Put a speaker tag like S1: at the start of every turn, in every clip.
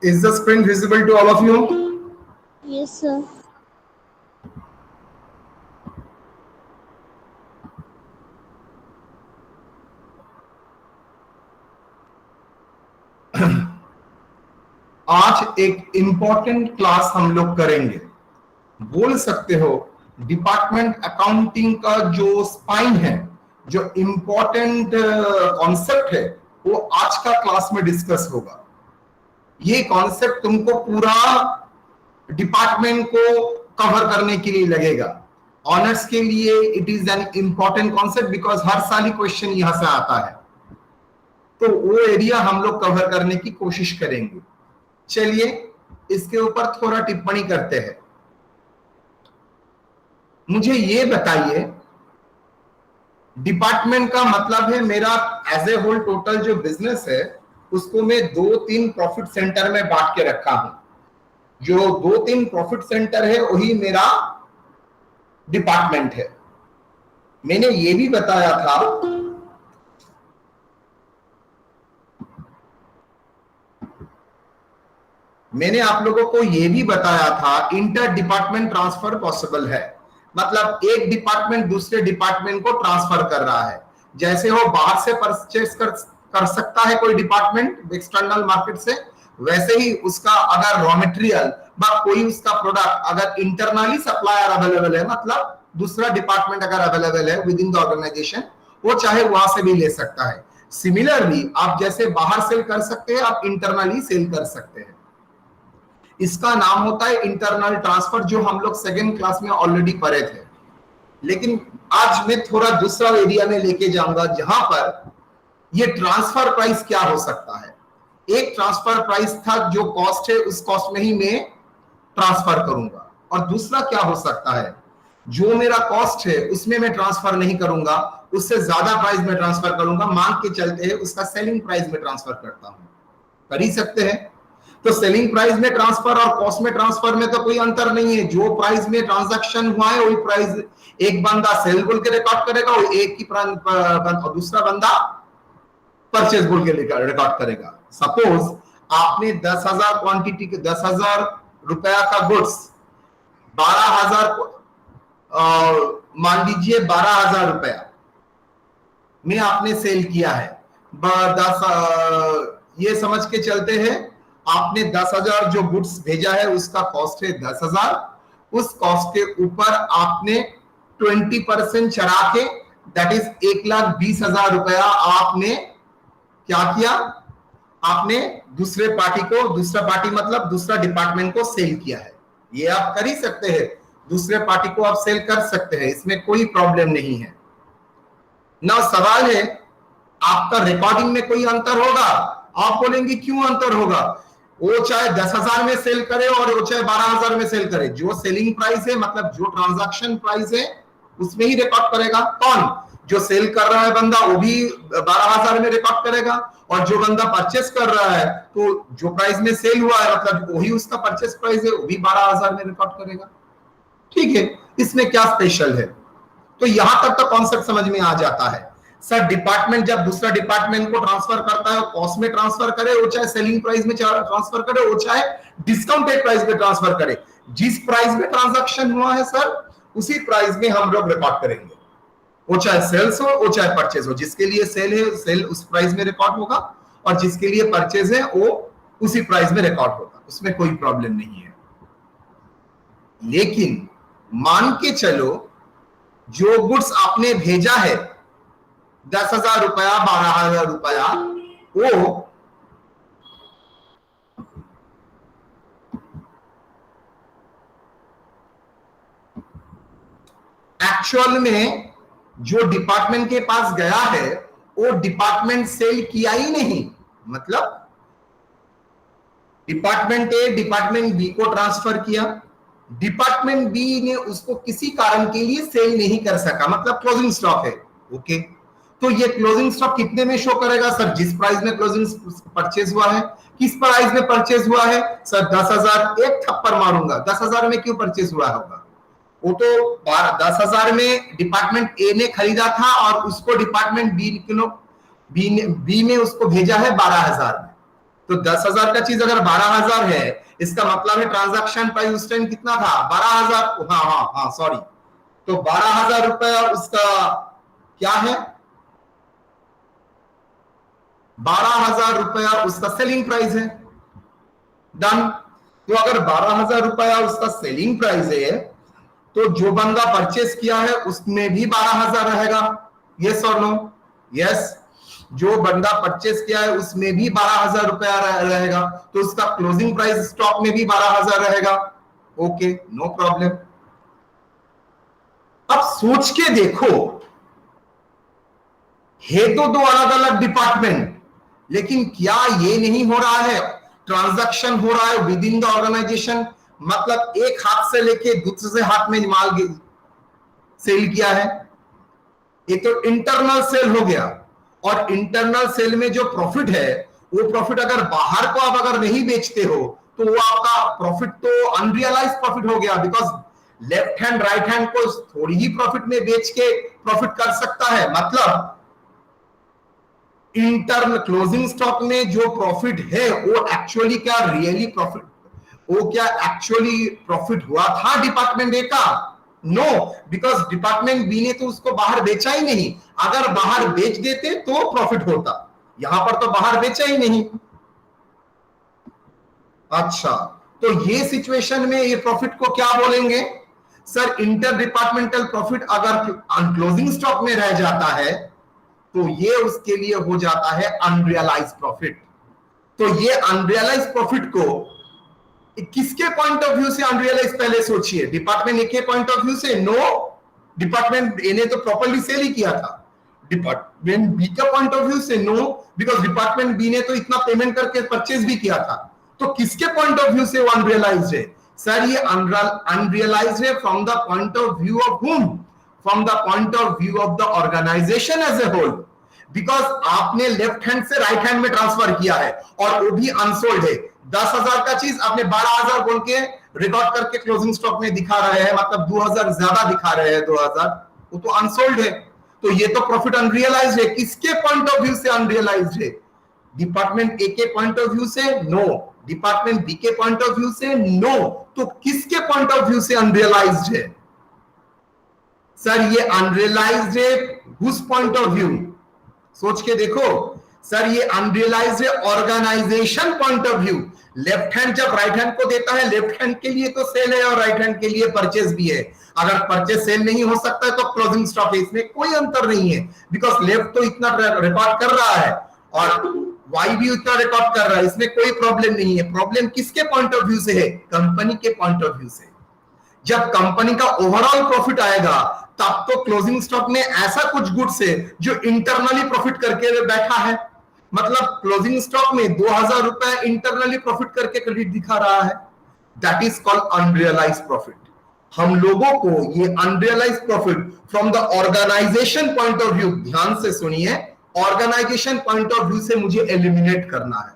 S1: Is the screen visible to all of you?
S2: Yes, sir.
S1: आज एक important class हम लोग करेंगे, बोल सकते हो डिपार्टमेंट अकाउंटिंग का जो स्पाइन है, जो इंपॉर्टेंट कॉन्सेप्ट है, वो आज का क्लास में डिस्कस होगा। ये कॉन्सेप्ट तुमको पूरा डिपार्टमेंट को कवर करने के लिए लगेगा। ऑनर्स के लिए it is an important concept because हर साल ही क्वेश्चन यहां से आता है, तो वो एरिया हम लोग कवर करने की कोशिश करेंगे। चलिए इसके ऊपर थोड़ा टिप्पणी करते हैं। मुझे ये बताइए, डिपार्टमेंट का मतलब है मेरा एज ए होल टोटल जो बिजनेस है उसको मैं 2-3 प्रॉफिट सेंटर में बांट के रखा हूं। जो 2-3 प्रॉफिट सेंटर है वही मेरा डिपार्टमेंट है। मैंने ये भी बताया था मैंने आप लोगों को यह भी बताया था इंटर डिपार्टमेंट ट्रांसफर पॉसिबल है, मतलब एक डिपार्टमेंट दूसरे डिपार्टमेंट को ट्रांसफर कर रहा है। जैसे हो बाहर से परचेस कर सकता है कोई डिपार्टमेंट एक्सटर्नल मार्केट से, वैसे ही उसका अगर रॉ मटेरियल या कोई उसका प्रोडक्ट अगर इंटरनली सप्लायर अवेलेबल है, मतलब दूसरा डिपार्टमेंट अगर अवेलेबल है विद इन द ऑर्गेनाइजेशन, वो चाहे वहां से भी ले सकता है। सिमिलरली आप जैसे बाहर सेल कर सकते हैं, आप इंटरनली सेल कर सकते हैं। इसका नाम होता है इंटरनल ट्रांसफर, जो हम लोग सेकंड क्लास में ऑलरेडी पढ़े थे। लेकिन आज मैं थोड़ा दूसरा एरिया में लेके जाऊंगा जहां पर ये ट्रांसफर प्राइस क्या हो सकता है। एक ट्रांसफर प्राइस था, जो कॉस्ट है उस कॉस्ट में ही मैं ट्रांसफर करूंगा, और दूसरा क्या हो सकता है, जो मेरा कॉस्ट है उसमें मैं ट्रांसफर नहीं करूंगा, उससे ज्यादा प्राइस में ट्रांसफर करूंगा, मान के चलते हैं उसका सेलिंग प्राइस में ट्रांसफर करता हूं। कर ही सकते हैं। तो सेलिंग प्राइस में ट्रांसफर और कॉस्ट में ट्रांसफर में तो कोई अंतर नहीं है। जो प्राइस में ट्रांजैक्शन हुआ है वही प्राइस एक बंदा सेल बोल के रिकॉर्ड करेगा और एक ही दूसरा बंदा परचेज बोल के रिकॉर्ड करेगा। सपोज आपने 10,000 क्वांटिटी के 10,000 रुपया का गुड्स 12,000 मान लीजिए 12,000 रुपया में आपने सेल किया है। ये समझ के चलते हैं आपने 10,000 जो गुड्स भेजा है उसका कॉस्ट है 10,000। उस कॉस्ट के ऊपर आपने 20% चढ़ा के दैट इज 1,20,000 रुपया आपने क्या किया, आपने दूसरे पार्टी को, दूसरा पार्टी मतलब दूसरा डिपार्टमेंट को सेल किया है। ये आप कर ही सकते हैं, दूसरे पार्टी को आप सेल कर सकते हैं, इसमें कोई प्रॉब्लम नहीं है ना। सवाल है आपका रिकॉर्डिंग में कोई अंतर होगा? आप बोलेंगे क्यों अंतर होगा? वो चाहे 10,000 में सेल करे और वो चाहे 12,000 में सेल करे, जो सेलिंग प्राइस है मतलब जो ट्रांजैक्शन प्राइस है उसमें ही रिकॉर्ड करेगा। कौन? जो सेल कर रहा है बंदा वो भी 12,000 में रिकॉर्ड करेगा, और जो बंदा परचेस कर रहा है तो जो प्राइस में सेल हुआ है मतलब वही उसका परचेस प्राइस है, वो भी 12,000 में रिकॉर्ड करेगा। ठीक है, इसमें क्या स्पेशल है? तो यहां तक तो कॉन्सेप्ट समझ में आ जाता है। सर डिपार्टमेंट जब दूसरा डिपार्टमेंट को ट्रांसफर करता है, कॉस्ट में ट्रांसफर करे, वो चाहे सेलिंग प्राइस में ट्रांसफर करे, वो चाहे डिस्काउंटेड प्राइस में ट्रांसफर करे, जिस प्राइस में ट्रांजैक्शन हुआ है सर उसी प्राइस में हम लोग रिकॉर्ड करेंगे। वो चाहे सेल्स हो, वो चाहे परचेज हो। जिसके लिए सेल है सेल उस प्राइस में रिकॉर्ड होगा, और जिसके लिए परचेज है वो उसी प्राइस में रिकॉर्ड होगा, उसमें कोई प्रॉब्लम नहीं है। लेकिन मान के चलो जो गुड्स आपने भेजा है 10,000 रुपया 12,000 रुपया, वो एक्चुअल में जो डिपार्टमेंट के पास गया है वो डिपार्टमेंट सेल किया ही नहीं, मतलब डिपार्टमेंट ए डिपार्टमेंट बी को ट्रांसफर किया, डिपार्टमेंट बी ने उसको किसी कारण के लिए सेल नहीं कर सका, मतलब क्लोजिंग स्टॉक है। ओके, तो ये क्लोजिंग स्टॉक कितने में शो करेगा सर? जिस प्राइस में क्लोजिंग परचेज हुआ है। किस प्राइस में परचेज हुआ है सर? 10,000। एक थप्पड़ मारूंगा, 10,000 में क्यों परचेज हुआ होगा? वो तो 10,000 में डिपार्टमेंट ए ने खरीदा था और उसको डिपार्टमेंट बी ने उसको भेजा है 12,000 में। तो 10,000 का चीज अगर 12,000 है, इसका मतलब है ट्रांजैक्शन प्राइस उस टाइम कितना था? 12,000। हाँ हाँ हाँ सॉरी, तो 12,000 रुपया उसका क्या है? 12,000 रुपया उसका सेलिंग प्राइस है। डन। तो अगर 12,000 रुपया उसका सेलिंग प्राइस है, तो जो बंदा परचेस किया है उसमें भी 12,000 रहेगा। यस और नो? यस। जो बंदा परचेस किया है उसमें भी 12,000 रुपया रहेगा, तो उसका क्लोजिंग प्राइस स्टॉक में भी 12,000 रहेगा। Okay, no problem. अब सोच के देखो, है तो दो अलग अलग डिपार्टमेंट, लेकिन क्या ये नहीं हो रहा है, ट्रांजैक्शन हो रहा है विद इन द ऑर्गेनाइजेशन? मतलब एक हाथ से लेके दूसरे हाथ में माल सेल किया है। ये तो इंटरनल सेल हो गया, और इंटरनल सेल में जो प्रॉफिट है, वो प्रॉफिट अगर बाहर को आप अगर नहीं बेचते हो, तो वो आपका प्रॉफिट तो अनरियलाइज प्रॉफिट हो गया, because left hand right hand को थोड़ी ही प्रॉफिट में बेच के प्रॉफिट कर सकता है। मतलब इंटरनल क्लोजिंग स्टॉक में जो प्रॉफिट है, वो एक्चुअली क्या रियली प्रॉफिट, वो क्या एक्चुअली प्रॉफिट हुआ था डिपार्टमेंट ए का? नो, बिकॉज डिपार्टमेंट बी ने तो उसको बाहर बेचा ही नहीं। अगर बाहर बेच देते तो प्रॉफिट होता, यहां पर तो बाहर बेचा ही नहीं। अच्छा, तो ये सिचुएशन में ये प्रॉफिट को क्या बोलेंगे? सर, इंटर डिपार्टमेंटल प्रॉफिट अगर क्लोजिंग स्टॉक में रह जाता है, तो ये उसके लिए हो जाता है अनरियलाइज प्रॉफिट। तो ये अनरियलाइज प्रॉफिट को किसके पॉइंट ऑफ व्यू से अनरियलाइज, पहले सोचिए। डिपार्टमेंट ए के पॉइंट ऑफ व्यू से? नो, डिपार्टमेंट ए ने तो प्रॉपर्ली सेल ही किया था। डिपार्टमेंट बी का पॉइंट ऑफ व्यू से? नो, बिकॉज डिपार्टमेंट बी ने तो इतना पेमेंट करके परचेज भी किया था। तो किसके पॉइंट ऑफ व्यू से वो अनरियलाइज्ड है? सर, ये अनरियलाइज्ड है from the point of view of whom? From the point of view of the organisation as a whole. Because आपने लेफ्ट हैंड से राइट हैंड में ट्रांसफर किया है, और वो भी अनसोल्ड है। 10,000 का चीज आपने 12,000 बोल के रिकॉर्ड करके क्लोजिंग स्टॉक में दिखा रहे हैं, मतलब 2,000 ज्यादा दिखा रहे हैं, 2,000, वो तो अनसोल्ड है। तो ये तो प्रॉफिट अनरियलाइज्ड है। किसके पॉइंट ऑफ व्यू से अनरियलाइज्ड है? डिपार्टमेंट ए के पॉइंट ऑफ व्यू से? नो। डिपार्टमेंट बी के पॉइंट ऑफ व्यू से? नो। तो किसके पॉइंट ऑफ व्यू से अनरियलाइज्ड है? सर, ये अनरियलाइज्ड है हुज पॉइंट ऑफ व्यू? सोच के देखो। सर, ये अनरियलाइज्ड है organisation point of view. Left hand जब राइट हैंड को देता है, लेफ्ट हैंड के लिए तो सेल है और राइट हैंड के लिए परचेज भी है। अगर परचेज सेल नहीं हो सकता है तो क्लोजिंग स्टॉक है, इसमें कोई अंतर नहीं है, बिकॉज लेफ्ट तो इतना रिकॉर्ड कर रहा है और वाई भी उतना रिकॉर्ड कर रहा है, इसमें कोई प्रॉब्लम नहीं है। प्रॉब्लम किसके पॉइंट ऑफ व्यू से है? कंपनी के पॉइंट ऑफ व्यू से। जब कंपनी का ओवरऑल प्रॉफिट आएगा, तब तो क्लोजिंग स्टॉक में ऐसा कुछ गुड्स है जो इंटरनली प्रॉफिट करके बैठा है। मतलब क्लोजिंग स्टॉक में 2,000 रुपए इंटरनली प्रॉफिट करके क्रेडिट दिखा रहा है। That is called unrealise profit. हम लोगों को ये unrealise profit from the organisation point of view, ध्यान से सुनिए, ऑर्गेनाइजेशन पॉइंट ऑफ व्यू से मुझे एलिमिनेट करना है।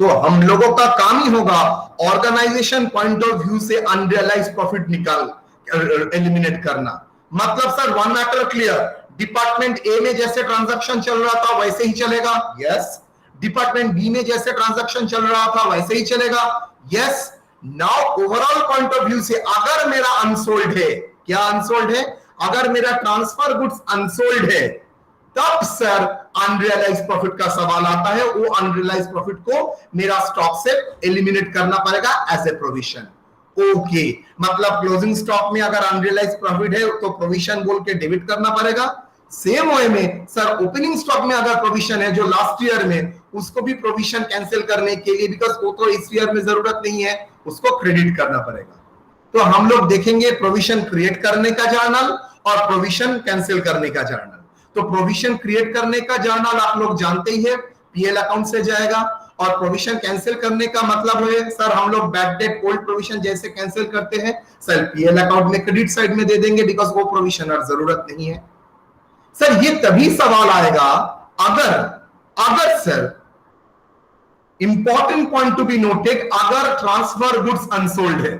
S1: तो हम लोगों का काम ही होगा ऑर्गेनाइजेशन पॉइंट ऑफ व्यू से अनरियलाइज प्रॉफिट एलिमिनेट करना। मतलब sir, one matter clear, department A में जैसे ट्रांजैक्शन चल रहा था वैसे ही चलेगा? यस। डिपार्टमेंट बी में जैसे ट्रांजैक्शन चल रहा था वैसे ही चलेगा? Yes. Now overall point of view से अगर मेरा अनसोल्ड है, क्या अनसोल्ड है? अगर मेरा ट्रांसफर गुड्स अनसोल्ड है, तब सर अनरियलाइज प्रॉफिट का सवाल आता है। वो अनरियलाइज प्रॉफिट को मेरा स्टॉक से एलिमिनेट करना पड़ेगा एज ए प्रोविजन। ओके, मतलब क्लोजिंग स्टॉक में अगर अनरियलाइज प्रॉफिट है तो प्रोविजन बोल के डेबिट करना पड़ेगा। सेम वे में सर, ओपनिंग स्टॉक में अगर प्रोविजन है जो लास्ट ईयर में, उसको भी प्रोविजन कैंसिल करने के लिए, बिकॉज वो तो इस ईयर में जरूरत नहीं है, उसको क्रेडिट करना पड़ेगा। तो हम लोग देखेंगे प्रोविजन क्रिएट करने का जर्नल और प्रोविजन कैंसिल करने का जर्नल। तो प्रोविजन क्रिएट करने का जर्नल आप लोग जानते ही है, पीएल अकाउंट से जाएगा, और प्रोविजन कैंसिल करने का मतलब है सर, हम लोग बैड डेट ओल्ड प्रोविजन जैसे कैंसिल करते हैं, सर पीएल अकाउंट में क्रेडिट साइड में दे देंगे, बिकॉज वो प्रोविजन और जरूरत नहीं है। सर, ये तभी सवाल आएगा अगर sir, important point to be noted, अगर ट्रांसफर गुड्स अनसोल्ड है।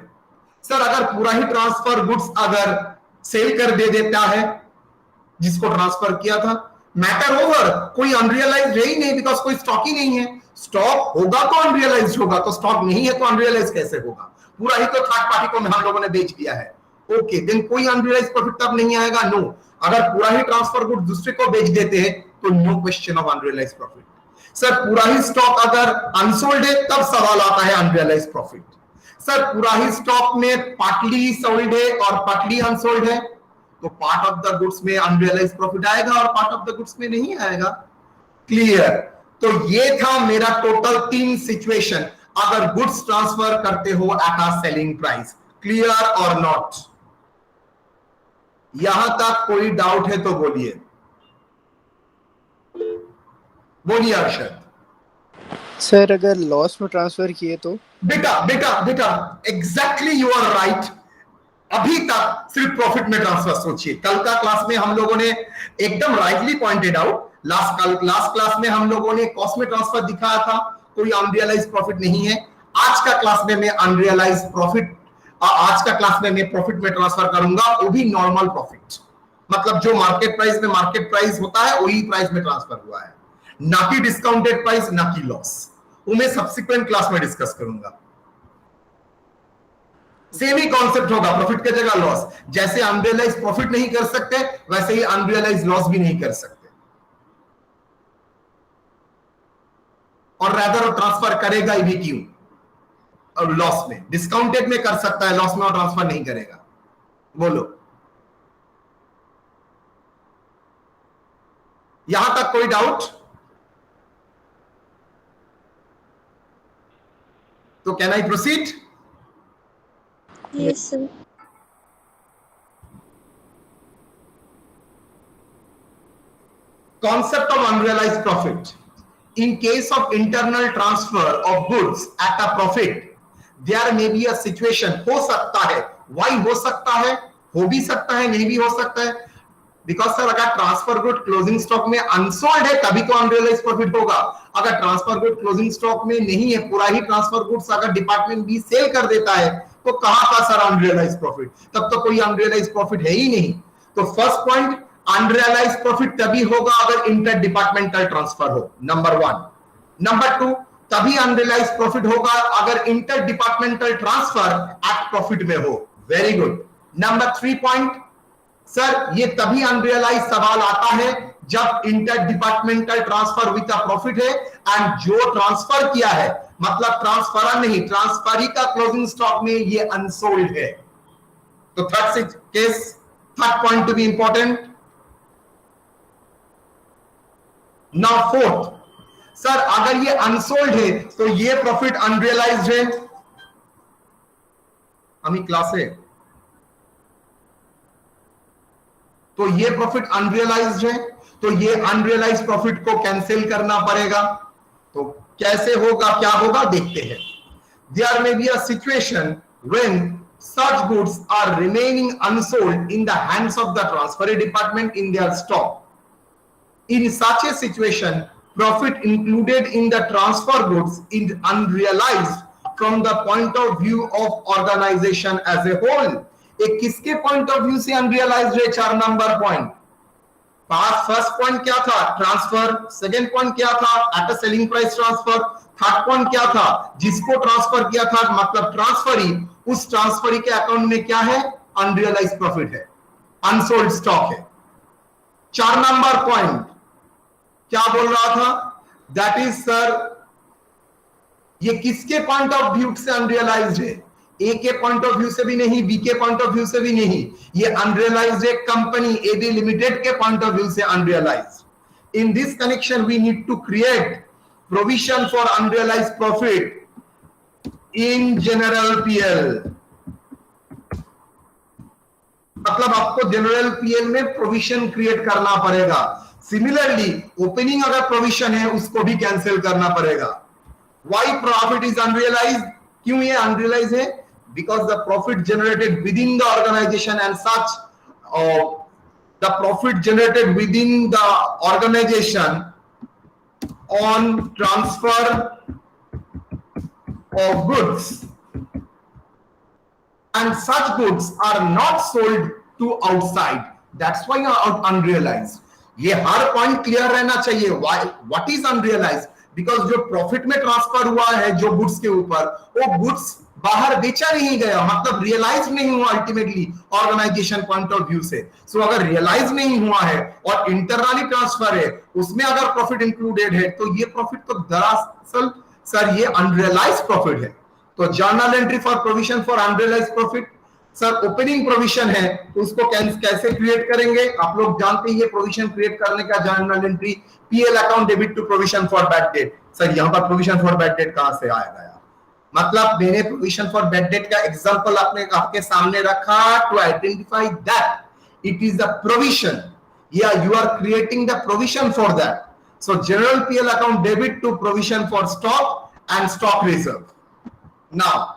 S1: सर, अगर पूरा ही ट्रांसफर गुड्स अगर सेल कर दे देता है जिसको ट्रांसफर किया था, मैटर ओवर, कोई अनरियलाइज है ही नहीं, बिकॉज कोई स्टॉक ही नहीं है। स्टॉक होगा तो अनरियलाइज होगा, तो स्टॉक नहीं है तो अनरियलाइज कैसे होगा? पूरा ही तो थर्ड पार्टी को हम लोगों ने बेच दिया है। ओके, देन कोई अनरियलाइज प्रॉफिट तब नहीं आएगा? नो। अगर पूरा ही ट्रांसफर गुड दूसरे को बेच देते हैं तो no question of unrealise profit. Sir पूरा ही स्टॉक अगर अनसोल्ड है तब सवाल आता है अनरियलाइज प्रॉफिट। सर पूरा ही स्टॉक में पार्टली सोल्ड है और पार्टली अनसोल्ड है, तो पार्ट ऑफ द गुड्स में अनरियलाइज प्रॉफिट आएगा और पार्ट ऑफ द गुड्स में नहीं आएगा। क्लियर? तो ये था मेरा टोटल 3 सिचुएशन अगर गुड्स ट्रांसफर करते हो at a selling price. Clear और नॉट? यहां तक कोई डाउट है तो बोलिए, बोलिए अरशद।
S3: सर अगर लॉस में ट्रांसफर किए तो?
S1: बेटा बेटा बेटा एग्जैक्टली यू आर राइट। अभी तक सिर्फ प्रॉफिट में ट्रांसफर सोचिए। कल का क्लास में हम लोगों ने एकदम rightly pointed out, last class में हम लोगों ने कॉस्ट में ट्रांसफर दिखाया था, कोई अनरियलाइज प्रॉफिट नहीं है। आज का क्लास में मैं अनरियलाइज प्रॉफिट, आज का क्लास में मैं प्रॉफिट में ट्रांसफर करूंगा, वो भी नॉर्मल प्रॉफिट, मतलब जो मार्केट प्राइस में मार्केट प्राइस होता है वही प्राइस में ट्रांसफर हुआ है, ना कि डिस्काउंटेड प्राइस, ना कि लॉस। वो मैं सब्सिक्वेंट क्लास में डिस्कस करूंगा। सेम ही कॉन्सेप्ट होगा, प्रॉफिट की जगह लॉस। जैसे अनरियलाइज प्रॉफिट नहीं कर सकते वैसे ही अनरियलाइज लॉस भी नहीं कर सकते, और रैदर ट्रांसफर करेगा ही भी क्यों? और लॉस में, डिस्काउंटेड में कर सकता है, लॉस में और ट्रांसफर नहीं करेगा। बोलो, यहां तक कोई डाउट? तो can I proceed?
S2: Yes, sir.
S1: Concept of unrealized profit. In case of internal transfer of goods at a profit, there may be a situation, हो सकता है, why हो सकता है, हो भी सकता है, नहीं भी हो सकता है, बिकॉज सर अगर ट्रांसफर गुड क्लोजिंग स्टॉक में अनसोल्ड है तभी तो अनरियलाइज प्रॉफिट होगा। अगर ट्रांसफर गुड क्लोजिंग स्टॉक में नहीं है, पूरा ही ट्रांसफर गुड्स अगर डिपार्टमेंट बी सेल कर देता है तो कहां का सर अनरियलाइज प्रॉफिट? तब तो कोई अनरियलाइज प्रॉफिट है ही नहीं। तो फर्स्ट पॉइंट, अनरियलाइज प्रॉफिट तभी होगा अगर इंटर डिपार्टमेंटल ट्रांसफर हो, नंबर 1। नंबर 2, तभी अनरियलाइज प्रॉफिट होगा अगर inter departmental transfer at profit में हो। Very good. Number 3 point, sir ये तभी अनरियलाइज सवाल आता है जब inter departmental transfer with a profit है एंड जो ट्रांसफर किया है, मतलब ट्रांसफर नहीं, ट्रांसफरी का क्लोजिंग स्टॉक में ये अनसोल्ड है। तो third case, third point to be important. Now fourth, sir अगर ये अनसोल्ड है तो ये प्रॉफिट अनरियलाइज्ड है। हमें क्लास है तो ये प्रॉफिट अनरियलाइज्ड है, तो ये अनरियलाइज्ड प्रॉफिट को कैंसिल करना पड़ेगा। तो कैसे होगा, क्या होगा, देखते हैं। There may be a situation when such goods are remaining unsold in the hands of the transferee department in their stock. In such a situation, profit included in the transfer goods is unrealized from the point of view of organization as a whole. एक किसके point of view से unrealised है? 4 number point. First point क्या था? Transfer. Second point क्या था? At a selling price transfer. Third point क्या था? जिसको ट्रांसफर किया था, मतलब ट्रांसफरी, उस ट्रांसफरी के अकाउंट में क्या है? अनरियलाइज्ड प्रॉफिट है, अनसोल्ड स्टॉक है। 4 नंबर पॉइंट क्या बोल रहा था? दैट इज सर ये किसके पॉइंट ऑफ व्यू से अनरियलाइज्ड है? ए के पॉइंट ऑफ व्यू से भी नहीं, बी के पॉइंट ऑफ व्यू से भी नहीं, ये अनरियलाइज्ड है कंपनी एबी लिमिटेड के पॉइंट ऑफ व्यू से unrealised. In this connection we need to create provision for unrealised profit in general PL. मतलब आपको जनरल पीएल में प्रोविजन क्रिएट करना पड़ेगा। सिमिलरली ओपनिंग अगर प्रोविजन है उसको भी कैंसिल करना पड़ेगा। Why profit is unrealised? क्यों ये अनरियलाइज है? Because the profit generated within the organization and such, the profit generated within the organization on transfer of goods and such goods are not sold to outside, that's why are unrealized. ये हर point clear रहना चाहिए। What is unrealise? Because जो profit में transfer हुआ है जो goods के ऊपर, वो गुड्स बाहर बेचा नहीं गया, मतलब रियलाइज नहीं हुआ ultimately organisation point of view से। सो अगर रियलाइज नहीं हुआ है और इंटरनली ट्रांसफर है, उसमें अगर प्रॉफिट इंक्लूडेड है, तो ये प्रॉफिट तो दरअसल सर ये अनरियलाइज प्रॉफिट है। तो journal entry for provision for unrealise profit, sir opening provision है तो उसको कैसे क्रिएट करेंगे? आप लोग जानते हैं ये प्रोविजन क्रिएट करने का journal entry PL account debit to provision for bad debt. Sir यहां पर प्रोविजन फॉर बैड डेट कहां से आएगा यार? मतलब मैंने प्रोविजन फॉर बैड डेट का एग्जांपल आपके सामने रखा to identify that it is the provision, या you are creating the provision for that. So general PL account debit to provision for stock and stock reserve. Now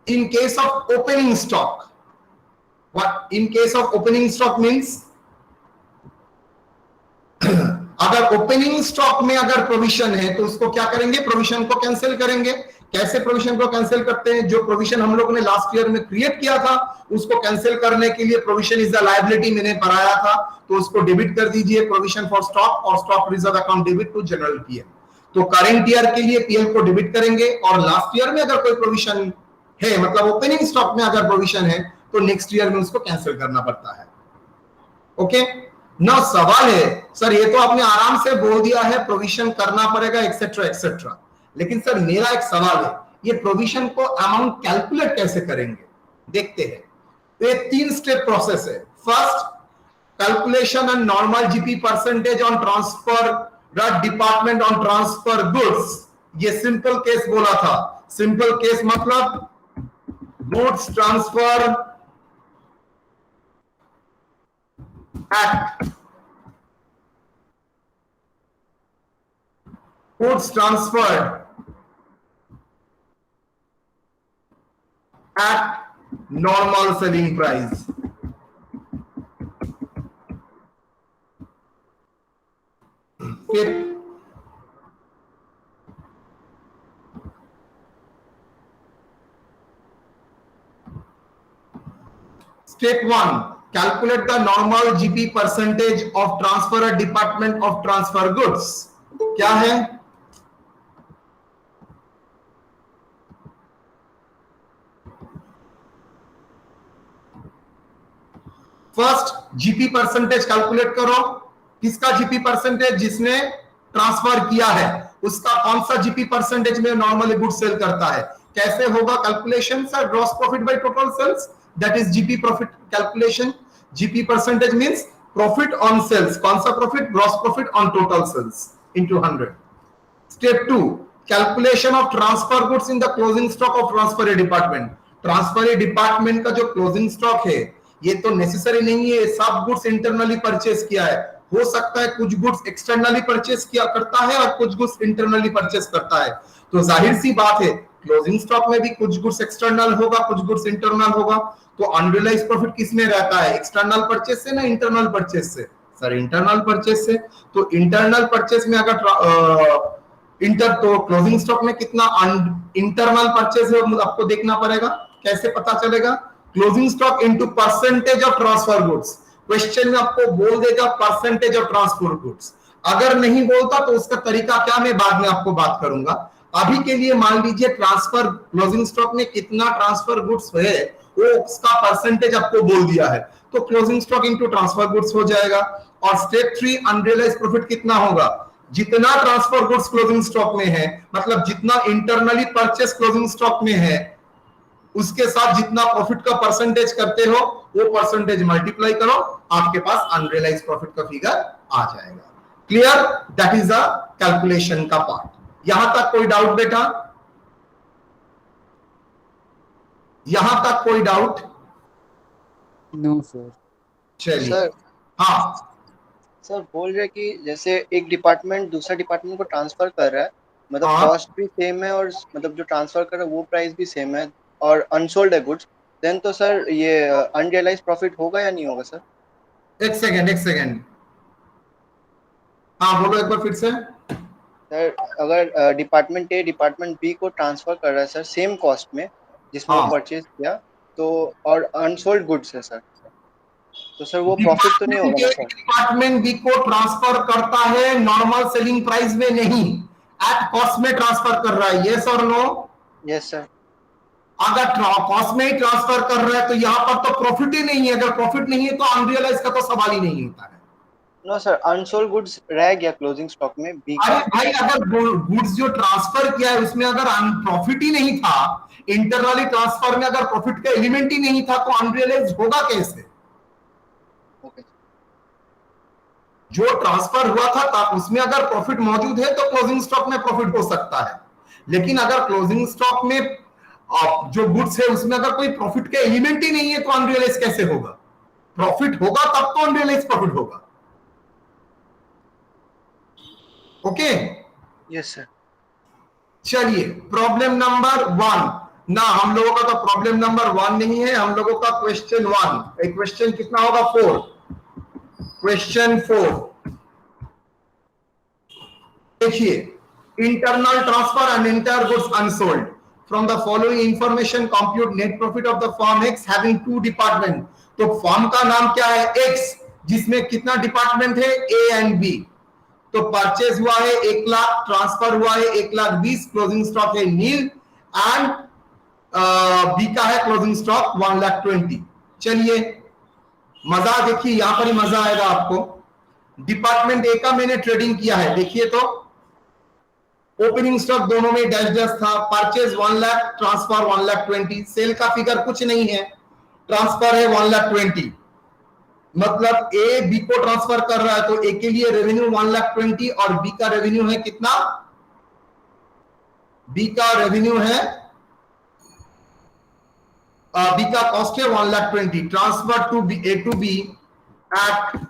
S1: in case of opening stock, what in case of opening stock means अगर opening stock में अगर provision है तो उसको क्या करेंगे? Provision को cancel करेंगे। कैसे प्रोविजन को कैंसिल करते हैं? जो प्रोविजन हम लोग ने लास्ट ईयर में क्रिएट किया था उसको कैंसिल करने के लिए प्रोविजन इज द लायबिलिटी मैंने पढ़ाया था, तो उसको डेबिट कर दीजिए प्रोविजन फॉर स्टॉक और stock reserve account debit to general PL. तो करंट ईयर के लिए पीएल को डेबिट करेंगे और लास्ट ईयर में अगर कोई प्रोविजन है, मतलब ओपनिंग स्टॉक में अगर प्रोविजन है, तो नेक्स्ट ईयर में उसको कैंसिल करना पड़ता है। ओके ना? सवाल है सर ये तो आपने आराम से बोल दिया है प्रोविजन करना पड़ेगा एक्सेट्रा एक्सेट्रा, लेकिन सर मेरा एक सवाल है, ये प्रोविजन को अमाउंट कैलकुलेट कैसे करेंगे? देखते हैं। तो ये 3 स्टेप प्रोसेस है। First, calculation and normal GP percentage on transfer department on transfer goods. ये सिंपल केस बोला था। सिंपल केस मतलब goods transfer act, goods transferred at normal selling price। फिर step 1, calculate the normal GP percentage of transfer department of transfer goods। क्या है? First GP percentage calculate करो। किसका GP percentage? जिसने transfer किया है उसका कौन सा जीपी परसेंटेज में नॉर्मली गुड सेल करता है। कैसे होगा calculation? Sir gross profit by total sales, that is GP profit calculation. GP percentage means profit on sales. कौन सा profit? Gross profit on total sales into 100। Step 2, calculation of transfer goods in the closing stock of transfer department. Transfer department का जो closing stock है ये तो necessary नहीं है सब गुड्स इंटरनली परचेस किया है, हो सकता है कुछ गुड्स एक्सटर्नली परचेस किया करता है और कुछ गुड्स इंटरनली परचेस करता है। तो जाहिर सी बात है क्लोजिंग स्टॉक में भी कुछ गुड्स एक्सटर्नल होगा, कुछ गुड्स इंटरनल होगा। तो अनरियलाइज्ड प्रॉफिट किस में रहता है? एक्सटर्नल परचेस से ना इंटरनल परचेस से? सर इंटरनल परचेस से। तो इंटरनल परचेस में अगर तो क्लोजिंग स्टॉक में कितना इंटरनल परचेस है आपको देखना पड़ेगा। कैसे पता चलेगा? Closing stock into percentage of transfer goods. Question में आपको बोल देगा परसेंटेज ऑफ ट्रांसफर गुड्स। अगर नहीं बोलता तो उसका तरीका क्या मैं बाद में आपको बात करूंगा। अभी के लिए मान लीजिए ट्रांसफर क्लोजिंग स्टॉक में कितना ट्रांसफर गुड्स है वो उसका परसेंटेज आपको बोल दिया है, तो closing stock into transfer goods हो जाएगा। और स्टेप 3, अनरियलाइज्ड प्रॉफिट कितना होगा? जितना ट्रांसफर गुड्स क्लोजिंग स्टॉक में है, मतलब जितना इंटरनली परचेस क्लोजिंग स्टॉक में है, उसके साथ जितना प्रॉफिट का परसेंटेज करते हो वो परसेंटेज मल्टीप्लाई करो, आपके पास अनरियलाइज्ड प्रॉफिट का फिगर आ जाएगा। Clear? That is the calculation का पार्ट। यहां तक कोई डाउट बेटा? यहां तक कोई डाउट?
S3: No sir.
S1: चलिए।
S4: सर
S1: हाँ
S4: सर बोल रहे कि जैसे एक डिपार्टमेंट दूसरा डिपार्टमेंट को ट्रांसफर कर रहा है, मतलब
S1: हाँ।
S4: कॉस्ट भी सेम है और मतलब जो ट्रांसफर कर रहा है वो प्राइस भी सेम है और अनसोल्ड है गुड्स, देन तो सर ये अनरियलाइज्ड प्रॉफिट होगा या नहीं होगा सर?
S1: एक सेकेंड। हाँ बोलो एक बार फिर से।
S4: सर अगर डिपार्टमेंट ए डिपार्टमेंट बी को ट्रांसफर कर रहा है सर सेम कॉस्ट में जिसमें
S1: हाँ।
S4: वो परचेज किया, तो और अनसोल्ड गुड्स है सर, तो सर वो प्रॉफिट तो नहीं होगा ना सर?
S1: डिपार्टमेंट बी को ट्रांसफर करता है नॉर्मल सेलिंग प्राइस में नहीं, एट कॉस्ट में ट्रांसफर कर रहा है, यस और नो?
S4: Yes sir.
S1: अगर कॉस्ट में ही ट्रांसफर कर रहा है तो यहां पर तो प्रॉफिट ही नहीं है, अगर प्रॉफिट नहीं है तो अनरियलाइज का तो सवाल ही नहीं होता है।
S4: नो सर, अनसोल्ड गुड्स रह गया क्लोजिंग स्टॉक में बी
S1: अरे
S4: का।
S1: भाई अगर गुड्स जो ट्रांसफर किया है उसमें अगर प्रॉफिट ही नहीं था, इंटरनली ट्रांसफर में अगर प्रॉफिट का एलिमेंट ही नहीं था तो अनरियलाइज होगा कैसे?
S4: ओके।
S1: जो ट्रांसफर हुआ था उसमें अगर प्रॉफिट मौजूद है तो क्लोजिंग स्टॉक में प्रॉफिट हो सकता है, लेकिन अगर क्लोजिंग स्टॉक में जो गुड्स है उसमें अगर कोई प्रॉफिट का एलिमेंट ही नहीं है तो अनरियलाइज कैसे होगा? प्रॉफिट होगा तब तो अनरियलाइज प्रॉफिट होगा। Okay,
S4: yes sir.
S1: चलिए प्रॉब्लम नंबर 1 ना, हम लोगों का तो प्रॉब्लम नंबर 1 नहीं है, हम लोगों का क्वेश्चन 1। क्वेश्चन कितना होगा? 4। क्वेश्चन 4 देखिए, internal transfer and inter goods unsold from the following information compute net profit of the firm X having 2 department. तो फर्म का नाम क्या है? एक्स, जिसमें कितना डिपार्टमेंट है? A and B. तो परचेज हुआ है 1 लाख, ट्रांसफर हुआ है 1,20,000, क्लोजिंग स्टॉक है नील, एंड बी का है क्लोजिंग स्टॉक 1,20,000। चलिए मजा देखिए, यहां पर ही मजा आएगा आपको। डिपार्टमेंट ए का मैंने ट्रेडिंग किया है, देखिए तो ओपनिंग स्टॉक दोनों में डैश डैश था, परचेज 1 लाख, ट्रांसफर 1,20,000, सेल का फिगर कुछ नहीं है, ट्रांसफर है 1,20,000, मतलब ए बी को ट्रांसफर कर रहा है तो ए के लिए रेवेन्यू 1,20,000 और बी का रेवेन्यू है कितना? बी का रेवेन्यू है, बी का कॉस्ट है 1,20,000, transfer to B, A to B at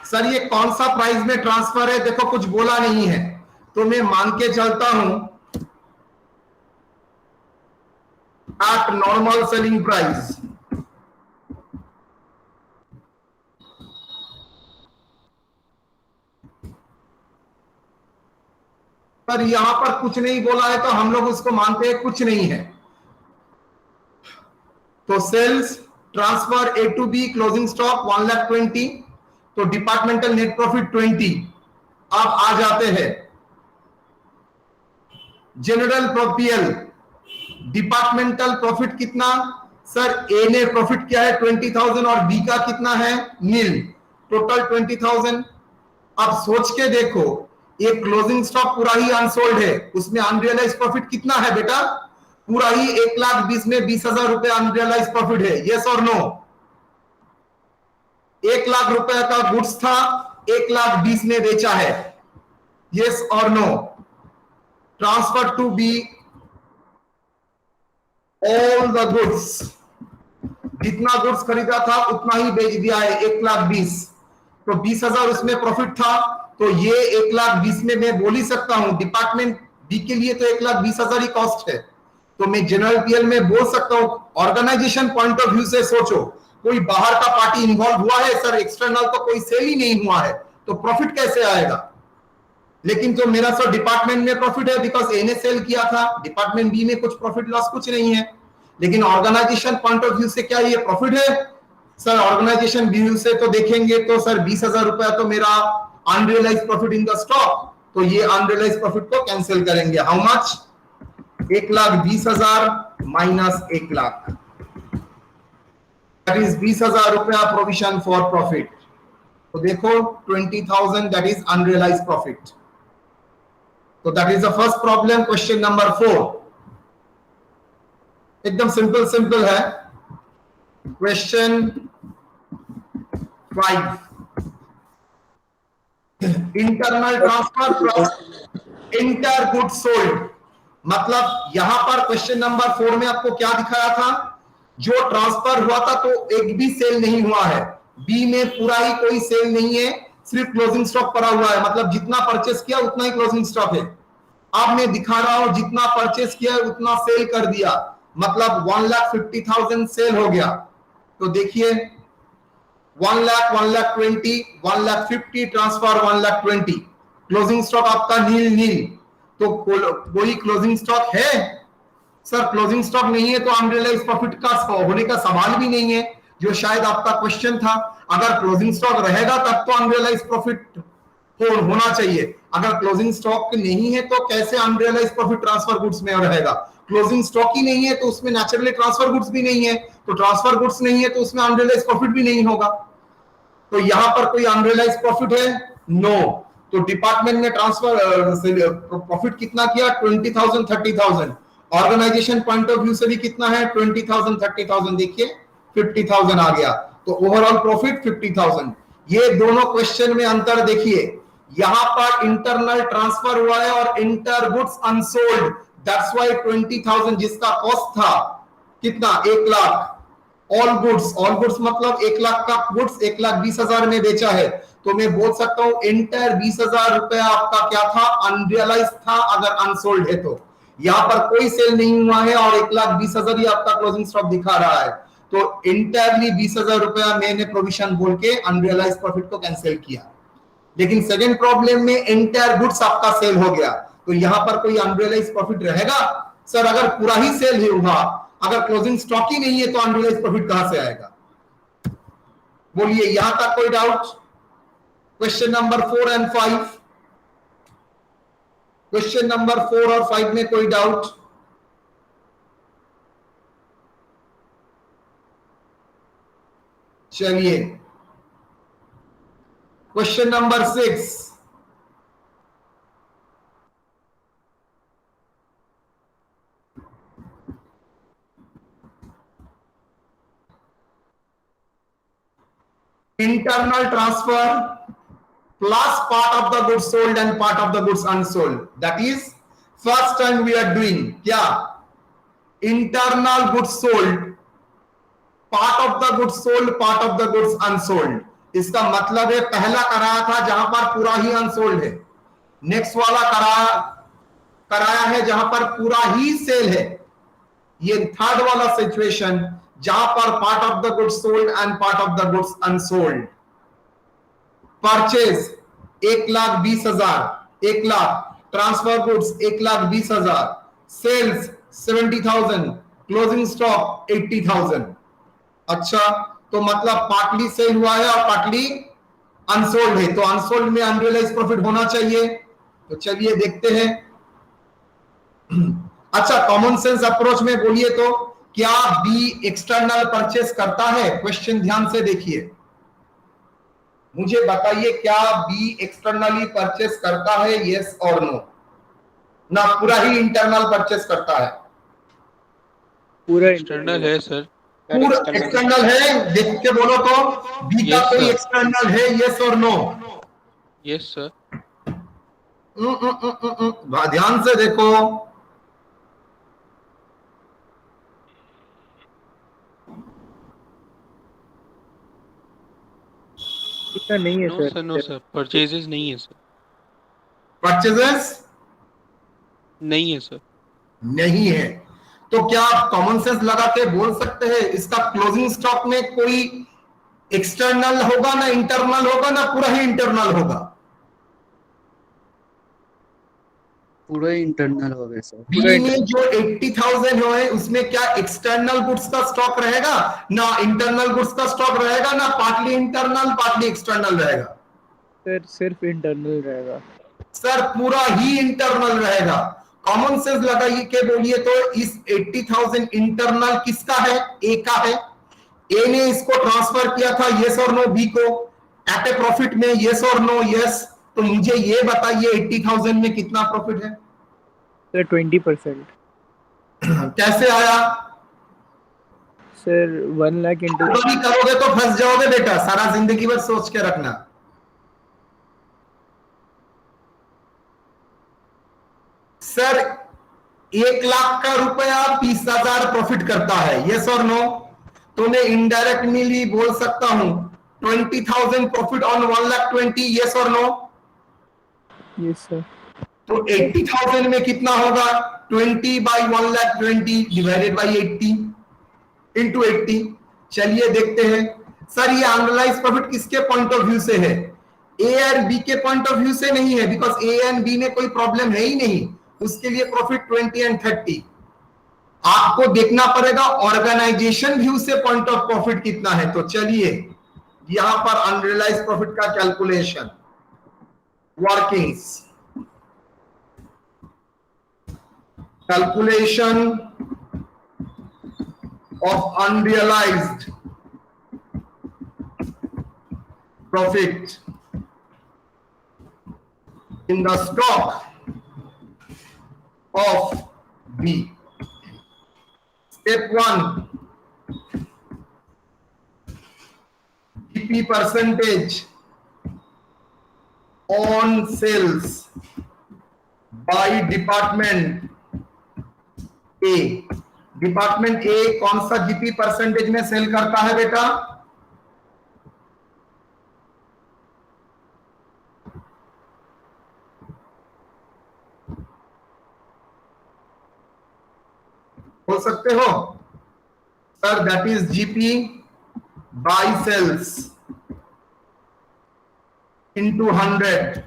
S1: sir ये कौन सा प्राइस में ट्रांसफर है? देखो कुछ बोला नहीं है तो मैं मान के चलता हूं एट नॉर्मल सेलिंग प्राइस। पर यहां पर कुछ नहीं बोला है तो हम लोग उसको मानते हैं कुछ नहीं है। तो sales, transfer A to B, closing stock 1,20,000, तो डिपार्टमेंटल नेट प्रॉफिट 20। अब आ जाते हैं जनरल पीएल, डिपार्टमेंटल प्रॉफिट कितना? सर ए ने प्रॉफिट किया है 20,000 और बी का कितना है? नील, टोटल 20,000। अब सोच के देखो, ये क्लोजिंग स्टॉक पूरा ही अनसोल्ड है, उसमें अनरियलाइज प्रॉफिट कितना है बेटा? पूरा ही 1,20,000 में 20,000 रुपए अनरियलाइज प्रॉफिट है, यस और नो? 1,00,000 रुपए का गुड्स था, 1,20,000 में बेचा है, यस और no? Transfer to B all the goods, जितना गुड्स खरीदा था उतना ही बेच दिया है, 1,20,000, तो 20,000 उसमें प्रॉफिट था, तो ये 1,20,000 में मैं बोल ही सकता हूं डिपार्टमेंट बी के लिए तो 1,20,000 ही कॉस्ट है, तो मैं जनरल पीएल में बोल सकता हूं। ऑर्गेनाइजेशन पॉइंट ऑफ व्यू से सोचो, कोई बाहर का पार्टी इन्वॉल्व हुआ है? सर एक्सटर्नल तो कोई सेल ही नहीं हुआ है, तो प्रॉफिट कैसे आएगा? लेकिन जो मेरा सर डिपार्टमेंट में प्रॉफिट है बिकॉज ए ने सेल किया था, डिपार्टमेंट बी में कुछ प्रॉफिट लॉस कुछ नहीं है, लेकिन ऑर्गेनाइजेशन पॉइंट ऑफ व्यू से क्या ये प्रॉफिट है? सर ऑर्गेनाइजेशन व्यू से तो देखेंगे तो सर 20,000 रुपया तो मेरा unrealise profit in the stock, तो ये अनरियलाइज प्रॉफिट को कैंसिल करेंगे। How much? 1,20,000 minus 1,00,000, that is 20,000 रुपया प्रोविजन फॉर प्रॉफिट। तो देखो 20,000 दैट इज अनरियलाइज प्रॉफिट। तो that is the first problem, question number 4। एकदम सिंपल है। Question 5, internal transfer plus inter goods sold मतलब यहां पर क्वेश्चन नंबर 4 में आपको क्या दिखाया था, जो ट्रांसफर हुआ था तो एक भी सेल नहीं हुआ है, बी में पूरा ही कोई सेल नहीं है, सिर्फ क्लोजिंग स्टॉक पड़ा हुआ है, मतलब जितना परचेस किया उतना ही क्लोजिंग स्टॉक है। अब मैं दिखा रहा हूं जितना परचेस किया उतना सेल कर दिया, मतलब 1,50,000 सेल हो गया। तो देखिए 1 लाख, 1,20,000, 1,50,000 ट्रांसफर, 1,20,000 क्लोजिंग स्टॉक आपका नील नील। तो कोई क्लोजिंग स्टॉक है? सर क्लोजिंग स्टॉक नहीं है तो अनरियलाइज्ड प्रॉफिट का होने का सवाल भी नहीं है, जो शायद आपका क्वेश्चन था। अगर क्लोजिंग स्टॉक रहेगा तब तो अनरियलाइज्ड प्रॉफिट होना चाहिए, अगर क्लोजिंग स्टॉक नहीं है तो कैसे अनरियलाइज्ड प्रॉफिट ट्रांसफर गुड्स में रहेगा? क्लोजिंग स्टॉक ही नहीं है तो उसमें नेचुरली ट्रांसफर गुड्स भी नहीं है, तो ट्रांसफर गुड्स नहीं है तो उसमें अनरियलाइज्ड प्रॉफिट भी नहीं होगा। तो यहां पर कोई अनरियलाइज्ड प्रॉफिट है? नो। तो डिपार्टमेंट ने ट्रांसफर प्रॉफिट कितना किया? 20,000, 30,000। ऑर्गेनाइजेशन पॉइंट ऑफ व्यू से भी कितना है? 20,000, 30,000। देखिए 50,000 आ गया, तो ओवरऑल प्रॉफिट 50,000। ये दोनों क्वेश्चन में अंतर देखिए, यहां पर इंटरनल ट्रांसफर हुआ है और inter goods unsold, that's why 20,000 जिसका कॉस्ट था कितना? 1 लाख। ऑल गुड्स मतलब 1 लाख का गुड्स 1,20,000 में बेचा है, तो मैं बोल सकता हूं एंटायर 20,000 रुपया आपका क्या था? अनरियलाइज था, अगर अनसोल्ड है तो। यहां पर कोई सेल नहीं हुआ है और 1,20,000 ही आपका क्लोजिंग स्टॉक दिखा रहा है, तो एंटायरली 20,000 रुपया मैंने प्रोविजन बोल के अनरियलाइज प्रॉफिट को कैंसिल किया। लेकिन सेकंड प्रॉब्लम में एंटायर गुड्स आपका सेल हो गया, तो यहां पर कोई अनरियलाइज प्रॉफिट रहेगा? सर अगर पूरा ही सेल हुआ, अगर क्लोजिंग स्टॉक ही नहीं है तो अनरियलाइज प्रॉफिट कहां से आएगा? बोलिए, यहां तक कोई doubt? Question number 4 and 5, question number 4 और 5 में कोई डाउट? चलिए question number 6, internal transfer plus part of the goods sold and part of the goods unsold. That is first time we are doing क्या? Internal goods sold, part of the goods sold, part of the goods unsold। इसका मतलब है पहला कराया था जहां पर पूरा ही अनसोल्ड है, नेक्स्ट वाला कराया है जहां पर पूरा ही सेल है, ये थर्ड वाला सिचुएशन जहां पर part of the goods sold and part of the goods unsold. Purchase 1,20,000, 1 lakh, transfer goods 1,20,000, sales 70,000, closing stock 80,000। अच्छा, तो मतलब पार्टली सेल हुआ है और पार्टली अनसोल्ड है, तो अनसोल्ड में अनरियलाइज प्रॉफिट होना चाहिए। तो चलिए देखते हैं। अच्छा, कॉमन सेंस अप्रोच में बोलिए तो क्या बी एक्सटर्नल परचेस करता है? क्वेश्चन ध्यान से देखिए, मुझे बताइए क्या बी एक्सटर्नली परचेस करता है? यस और नो? ना पूरा ही इंटरनल परचेस करता है?
S3: पूरा
S5: एक्सटर्नल है सर।
S1: पूरा एक्सटर्नल है? देख के बोलो तो, बी का
S5: Yes,
S1: कोई
S5: sir.
S1: एक्सटर्नल है? यस और नो?
S5: Yes sir.
S1: ध्यान से देखो,
S3: इतना नहीं है
S5: no
S3: sir.
S5: Sir, no sir, purchases नहीं है सर।
S1: परचेजेस
S5: नहीं है सर।
S1: नहीं है, तो क्या आप कॉमन सेंस लगा के बोल सकते हैं इसका क्लोजिंग स्टॉक में कोई एक्सटर्नल होगा ना इंटरनल होगा, ना पूरा ही इंटरनल होगा?
S6: पूरा इंटरनल हो गया सर।
S1: बी में जो 80,000 है उसमें क्या एक्सटर्नल गुड्स का स्टॉक रहेगा? ना इंटरनल गुड्स का स्टॉक रहेगा, ना पार्टली इंटरनल पार्टली एक्सटर्नल रहेगा?
S3: सर सिर्फ इंटरनल रहेगा।
S1: सर पूरा ही इंटरनल रहेगा। कॉमन सेंस लगाइए के बोलिए तो इस 80,000 इंटरनल किसका है? ए का है। ए ने इसको ट्रांसफर किया था, यस और नो? बी को एट ए प्रॉफिट में, यस और नो? यस। तो मुझे ये बताइए 80,000 में कितना प्रॉफिट है?
S3: सर 20%।
S1: कैसे आया?
S3: सर 1 लाख इंटू
S1: भी करोगे तो फंस जाओगे बेटा, सारा जिंदगी भर सोच के रखना। सर 1,00,000 का रुपया 20,000 प्रॉफिट करता है, यस और नो? तो मैं इनडायरेक्टली बोल सकता हूं 20,000 प्रॉफिट ऑन 1,20,000, यस और नो?
S3: Yes sir.
S1: तो 80,000 में कितना होगा? 20 बाई 1,20,000 डिवाइडेड बाई 80 इंटू 80। चलिए देखते हैं सर ये अनरियलाइज प्रॉफिट किसके पॉइंट ऑफ व्यू से है? ए और बी के पॉइंट ऑफ व्यू से नहीं है, बिकॉज ए एंड बी में कोई प्रॉब्लम है ही नहीं, उसके लिए प्रॉफिट 20 एंड 30। आपको देखना पड़ेगा ऑर्गेनाइजेशन व्यू से पॉइंट ऑफ प्रॉफिट कितना है। तो चलिए यहां पर अनरियलाइज प्रॉफिट का calculation, workings, calculation of unrealized profit in the stock of B. Step 1, GP percentage on sales by department A. Department A कौन सा जीपी परसेंटेज में सेल करता है बेटा? बोल सकते हो sir? That is GP by sales into 100।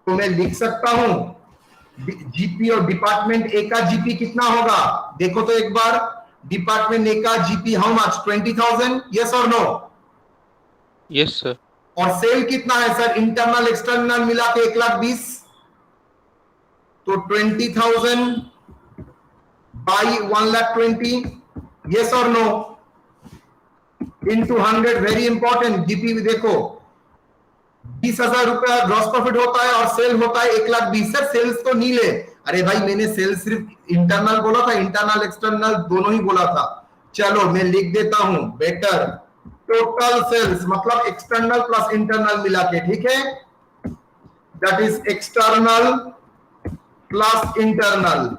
S1: तो मैं लिख सकता हूं जीपी और डिपार्टमेंट ए का जीपी कितना होगा? देखो तो एक बार, डिपार्टमेंट ए का जीपी हाउ मच? 20,000, यस और नो?
S5: Yes sir.
S1: और सेल कितना है सर? इंटरनल एक्सटर्नल मिला के 1,20,000। तो 20,000 बाई 1,20,000, यस और no? Into 100, very important. GP भी देखो 20,000 रुपया ग्रॉस प्रॉफिट होता है और सेल होता है 1,20,000। सर सेल्स तो नहीं ले, अरे भाई मैंने सेल्स सिर्फ इंटरनल बोला था, इंटरनल एक्सटर्नल दोनों ही बोला था। चलो मैं लिख देता हूं बेटर, टोटल सेल्स मतलब एक्सटर्नल प्लस इंटरनल मिला के, ठीक है? That is external plus internal.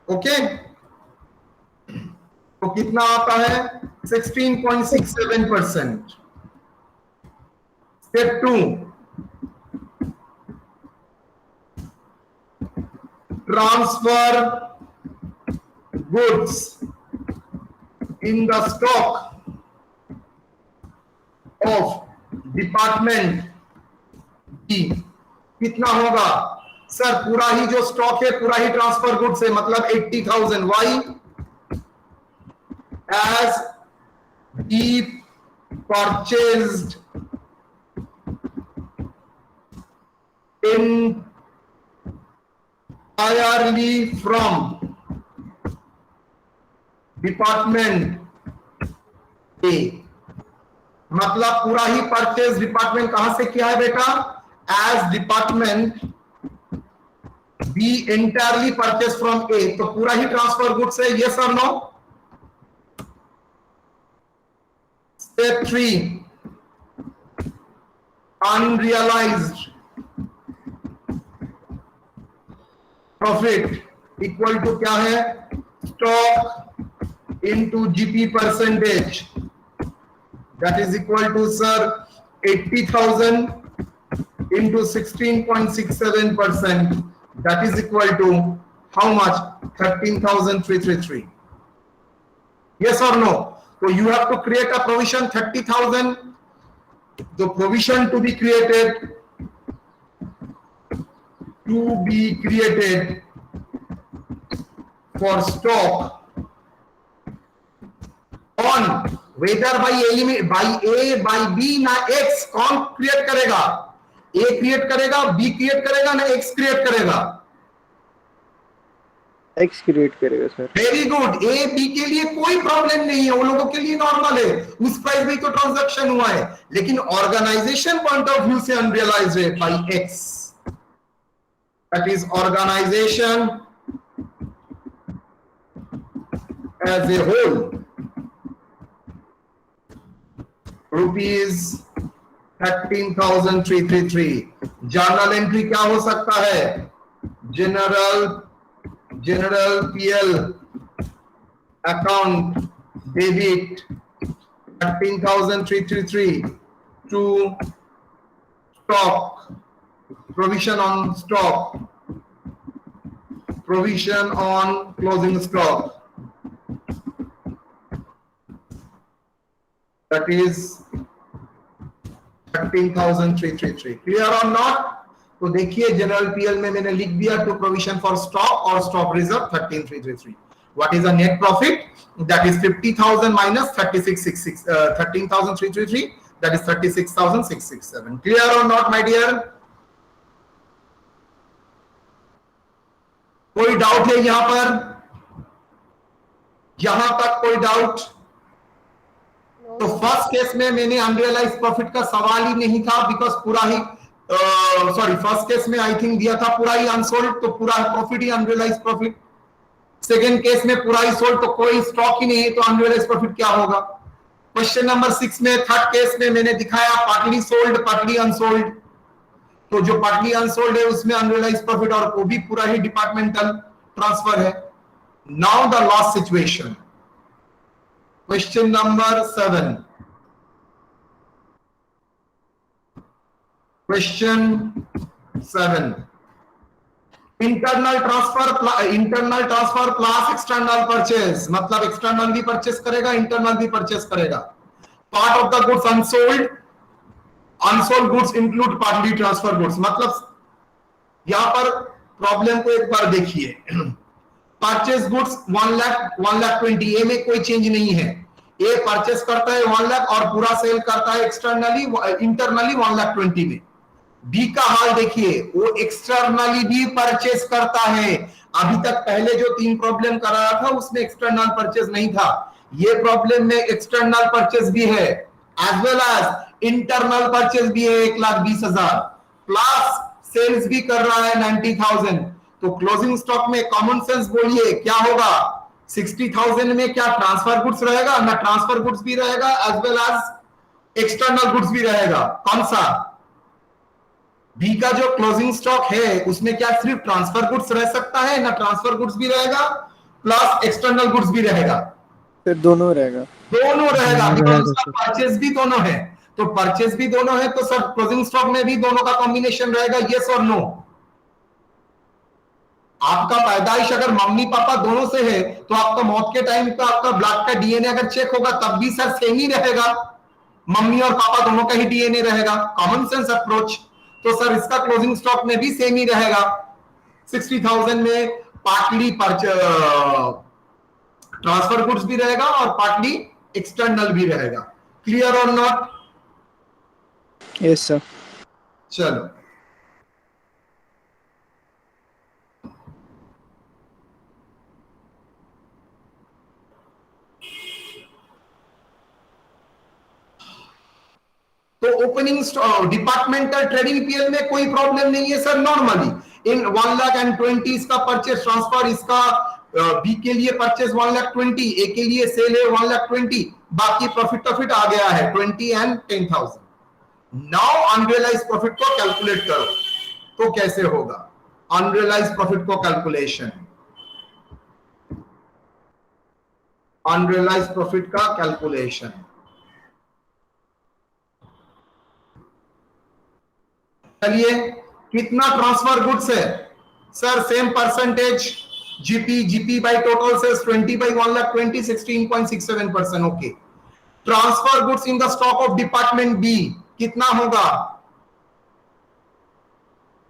S1: Okay, तो कितना आता है? 16.67%। Step 2, transfer goods in the stock of department B. कितना होगा सर? पूरा ही जो स्टॉक है पूरा ही ट्रांसफर गुड्स है, मतलब 80,000। Y? as he purchased entirely from department A। मतलब पूरा ही परचेज डिपार्टमेंट कहां से किया है बेटा? As department B entirely purchase from A. तो पूरा ही ट्रांसफर गुड्स है, यस और no? Step 3, unrealized profit equal to क्या है? Stock into GP percentage, that is equal to sir 80,000 into 16.67%, that is equal to how much? 13,333, yes or no? So you have to create a provision 30,000. The provision to be created for stock on whether by A by B ना X। कौन create करेगा? A create करेगा, B create करेगा ना X create करेगा?
S3: X create करेगा sir.
S1: Very good. A B के लिए कोई प्रॉब्लम नहीं है, वो लोगों के लिए नॉर्मल है, उस प्राइस में तो ट्रांजैक्शन हुआ है। लेकिन ऑर्गेनाइजेशन पॉइंट ऑफ व्यू से अनरियलाइज्ड है by X, that is organisation as a whole rupees 13,333। Journal entry क्या हो सकता है? General PL account debit 13,333 to stock, provision on stock, provision on closing stock, that is 13,333। Clear और not? तो देखिए general PL में मैंने लिख दिया टू प्रोविजन फॉर स्टॉक और stock reserve 13,333। What is the net profit? That is 50,000 minus 36,666 13,333, that is 36,667। Clear और not my dear? कोई डाउट है यहां पर? यहां तक कोई डाउट? तो फर्स्ट केस में मैंने अनरियलाइज प्रॉफिट का सवाल ही नहीं था, बिकॉज पूरा ही फर्स्ट केस में आई थिंक दिया था पूरा ही अनसोल्ड, तो पूरा प्रॉफिट ही अनरियलाइज प्रॉफिट। सेकंड केस में पूरा ही सोल्ड, तो कोई स्टॉक ही नहीं है, तो अनरियलाइज प्रॉफिट क्या होगा? क्वेश्चन नंबर 6 में थर्ड केस में मैंने दिखाया पार्टली सोल्ड पार्टली अनसोल्ड, तो जो पार्टली अनसोल्ड है उसमें अनरियलाइज प्रॉफिट और वो भी पूरा ही डिपार्टमेंटल ट्रांसफर है। Now the loss situation, question number 7। Question 7, internal transfer plus external purchase, मतलब एक्सटर्नल भी परचेस करेगा, इंटरनल भी परचेस करेगा। Part of the goods unsold goods include partly transfer goods. मतलब यहां पर प्रॉब्लम को एक बार देखिए, परचेस गुड्स 1,20,000, ए में कोई चेंज नहीं है। ए परचेस करता है 1 लाख और पूरा सेल करता है इंटरनली 1,20,000 में। बी का हाल देखिए, वो एक्सटर्नली भी परचेस करता है। अभी तक पहले जो 3 प्रॉब्लम कर रहा था उसमें एक्सटर्नल परचेस नहीं था, ये प्रॉब्लम में एक्सटर्नल परचेस भी है as well as internal purchase भी है 1,20,000, प्लस सेल्स भी कर रहा है 90,000। तो क्लोजिंग स्टॉक में कॉमन सेंस बोलिए क्या होगा? 60,000 में क्या ट्रांसफर गुड्स रहेगा? ना ट्रांसफर गुड्स भी रहेगा as well as external goods भी रहेगा। कौन सा? बी का जो क्लोजिंग स्टॉक है उसमें क्या सिर्फ ट्रांसफर गुड्स रह सकता है? ना ट्रांसफर गुड्स भी रहेगा प्लस एक्सटर्नल गुड्स भी रहेगा,
S3: फिर दोनों रहेगा।
S1: दोनों रहेगा, बिकॉज़ उसका परचेज भी दोनों है। तो परचेज भी दोनों है तो सर क्लोजिंग स्टॉक में भी दोनों का कॉम्बिनेशन रहेगा, यस और नो? आपका पैदाइश अगर मम्मी पापा दोनों से है तो आपका मौत के टाइम का आपका ब्लड का डीएनए अगर चेक होगा तब भी सर सेम ही रहेगा, मम्मी और पापा दोनों का ही डीएनए रहेगा। Common sense approach. तो सर इसका क्लोजिंग स्टॉक में भी सेम ही रहेगा। 60,000 में पार्टली ट्रांसफर गुड्स भी रहेगा और पार्टली एक्सटर्नल भी रहेगा। क्लियर और नॉट?
S3: Yes sir.
S1: चलो तो ओपनिंग डिपार्टमेंटल ट्रेडिंग पीएल में कोई प्रॉब्लम नहीं है सर। नॉर्मली इन 1,20,000 इसका परचेस ट्रांसफर, इसका बी के लिए परचेस 1,20,000, ए के लिए सेल है 1,20,000, बाकी प्रॉफिट आ गया है 20 and 10,000। नाउ अनरियलाइज प्रॉफिट को कैलकुलेट करो, तो कैसे होगा अनरियलाइज प्रॉफिट को कैलकुलेशन? अनरियलाइज प्रॉफिट का कैलकुलेशन चलिए, कितना ट्रांसफर गुड्स है sir? Same percentage GP by total sales 20 by 1,20,000 16.67%। Okay, transfer goods in the stock of department B कितना होगा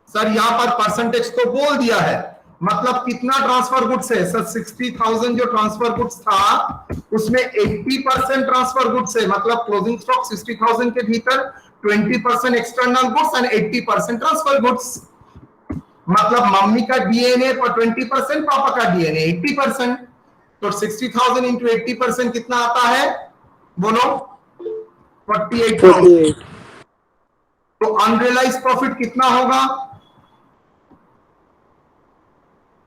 S1: सर? यहां पर परसेंटेज तो बोल दिया है, मतलब कितना ट्रांसफर गुड्स है सर? 60,000 जो ट्रांसफर गुड्स था उसमें 80% ट्रांसफर गुड्स है, मतलब क्लोजिंग स्टॉक 60,000 के भीतर 20% external goods and 80% transfer goods. मतलब मम्मी का डीएनए पर 20%, पापा का डीएनए 80%। तो 60,000 इंटू 80% कितना आता है बोलो? 48,000। तो अनरियलाइज प्रॉफिट कितना होगा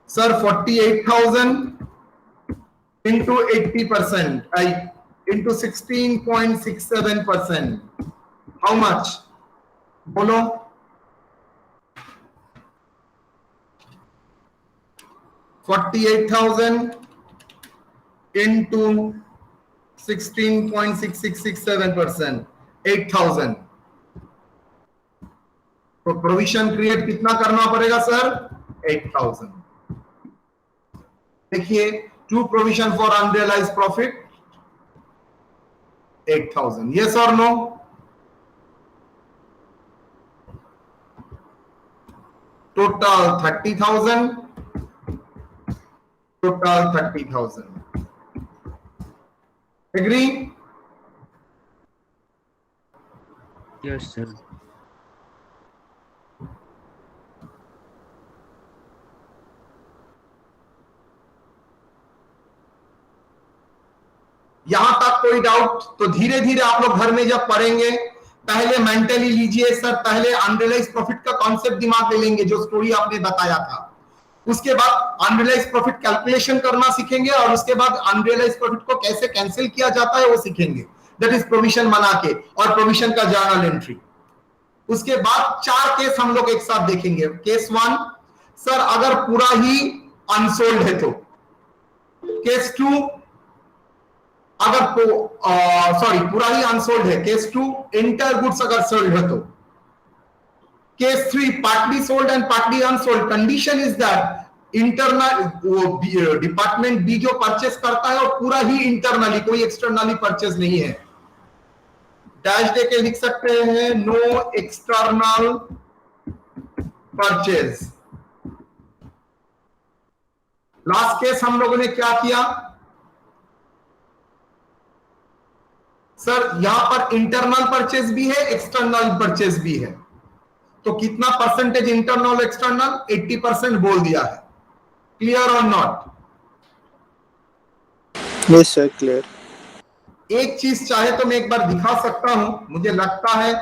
S1: sir? 48,000 into 80% into 16.67%। How much? बोलो। $48,000 into 16.6667%, 8,000। तो प्रोविजन क्रिएट कितना करना पड़ेगा सर? 8,000। देखिए, to provision for unrealised profit 8,000। Yes और no? Total 30,000, total 30,000। Agree?
S6: Yes sir.
S1: यहां तक कोई डाउट? तो धीरे धीरे आप लोग घर में जब पढ़ेंगे, पहले मेंटली लीजिए सर, पहले अनरियलाइज्ड प्रॉफिट का कॉन्सेप्ट दिमाग में लेंगे जो स्टोरी आपने बताया था। उसके बाद अनरियलाइज्ड प्रॉफिट कैलकुलेशन करना सीखेंगे और उसके बाद अनरियलाइज्ड प्रॉफिट को कैसे कैंसिल किया जाता है वो सीखेंगे, दैट इज प्रोविजन बना के, और प्रोविजन का जर्नल एंट्री। उसके बाद 4 केस हम लोग एक साथ देखेंगे। केस 1, सर अगर पूरा ही अनसोल्ड है तो। केस 2, अगर पूरा ही अनसोल्ड है। केस 2, इंटर गुड्स अगर सोल्ड है तो। Case 3, partly sold and partly unsold. Condition is that internal department B जो परचेस करता है वो पूरा ही इंटरनली, कोई एक्सटर्नली परचेस नहीं है। डैश दे के लिख सकते हैं, no external purchase. Last case हम लोगों ने क्या किया सर? यहां पर इंटरनल परचेज भी है, एक्सटर्नल परचेज भी है। तो कितना परसेंटेज इंटरनल एक्सटर्नल? 80% बोल दिया है। क्लियर और नॉट?
S3: Yes sir, clear.
S1: एक चीज चाहे तो मैं एक बार दिखा सकता हूं, मुझे लगता है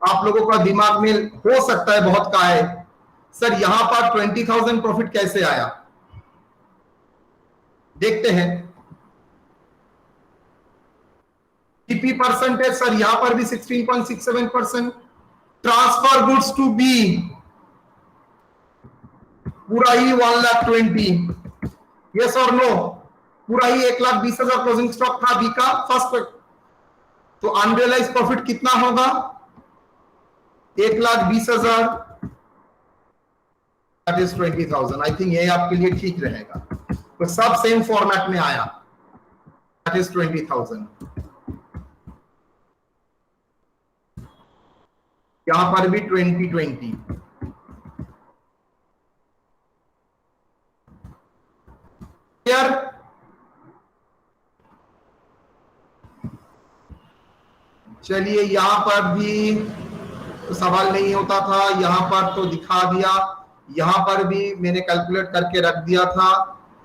S1: आप लोगों का दिमाग में हो सकता है बहुत का है। सर यहां पर 20,000 प्रॉफिट कैसे आया देखते हैं। टीपी परसेंटेज सर यहां पर भी 16.67%। ट्रांसफर गुड्स टू बी पूरा ही 1,20,000। यस और नो? पूरा ही 1,20,000 क्लोजिंग स्टॉक था बी का फर्स्ट। तो अनरियलाइज्ड प्रॉफिट कितना होगा? 1,20,000, दैट इज 20,000। आई थिंक ये आपके लिए ठीक रहेगा। तो सब सेम फॉर्मेट में आया, दैट इज 20,000। यहां पर भी 2020। क्लियर? चलिए, यहां पर भी तो सवाल नहीं होता था, यहां पर तो दिखा दिया। यहां पर भी मैंने कैलकुलेट करके रख दिया था।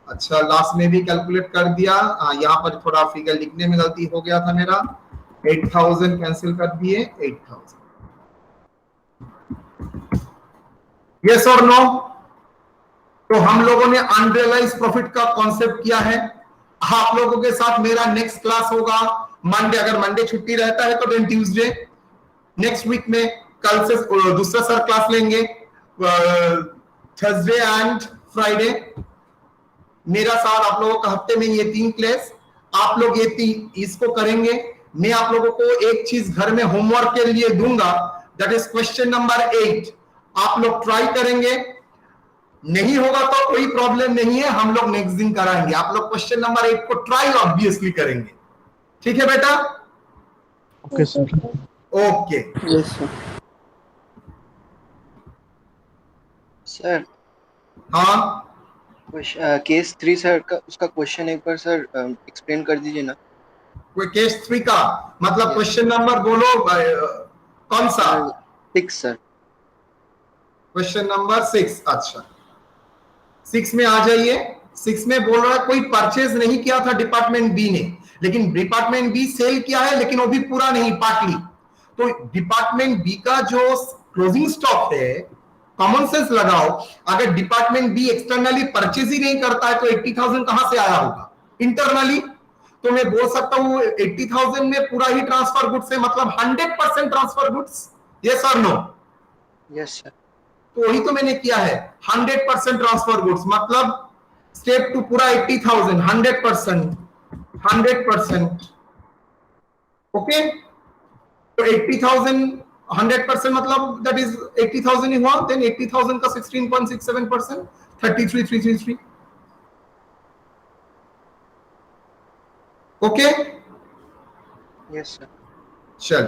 S1: अच्छा, लास्ट में भी कैलकुलेट कर दिया। यहां पर थोड़ा फिगर लिखने में गलती हो गया था मेरा। 8,000 कैंसिल कर दिए, 8,000। यस और नो? तो हम लोगों ने अनरियलाइज्ड प्रॉफिट का कॉन्सेप्ट किया है। आप लोगों के साथ मेरा नेक्स्ट क्लास होगा मंडे। अगर मंडे छुट्टी रहता है तो देन ट्यूसडे नेक्स्ट वीक में, कल से दूसरा सर क्लास लेंगे, थर्सडे एंड फ्राइडे। मेरा साथ आप लोगों का हफ्ते में ये 3 क्लास, आप लोग ये इसको करेंगे। मैं आप लोगों को एक चीज घर में होमवर्क के लिए दूंगा, दैट इज क्वेश्चन नंबर 8। आप लोग ट्राई करेंगे, नहीं होगा तो कोई प्रॉब्लम नहीं है, हम लोग नेक्स्ट दिन कराएंगे। आप लोग क्वेश्चन नंबर 8 को ट्राई ऑब्वियसली करेंगे। ठीक है बेटा?
S6: Okay sir.
S1: Okay.
S3: Yes sir.
S4: Sir
S1: हाँ,
S4: केस 3 सर का उसका क्वेश्चन एक बार सर एक्सप्लेन कर दीजिए ना।
S1: कोई केस 3 का मतलब क्वेश्चन नंबर बोलो, कौन सा?
S4: 6 सर।
S1: Question number 6। अच्छा, 6 में आ जाइए। 6 में बोल रहा है कोई परचेज नहीं किया था डिपार्टमेंट बी ने, लेकिन डिपार्टमेंट बी सेल किया है, लेकिन वो भी पूरा नहीं, पार्टली। तो डिपार्टमेंट बी का जो क्लोजिंग स्टॉक है, कॉमन सेंस लगाओ, अगर डिपार्टमेंट बी एक्सटर्नली परचेज ही नहीं करता है तो 80,000 कहां से आया होगा? इंटरनली। तो मैं बोल सकता हूं 80,000 में पूरा ही ट्रांसफर गुड्स है, मतलब 100% ट्रांसफर गुड्स। यस और नो?
S4: Yes sir.
S1: तो वही तो मैंने किया है। 100% ट्रांसफर गुड्स मतलब स्टेप 2 पूरा 80,000 100%। ओके, तो 80,000 100% मतलब दैट इज 80,000 ही हुआ, देन 80,000 का 16.67% 33,333। Okay
S4: yes sir.
S1: चल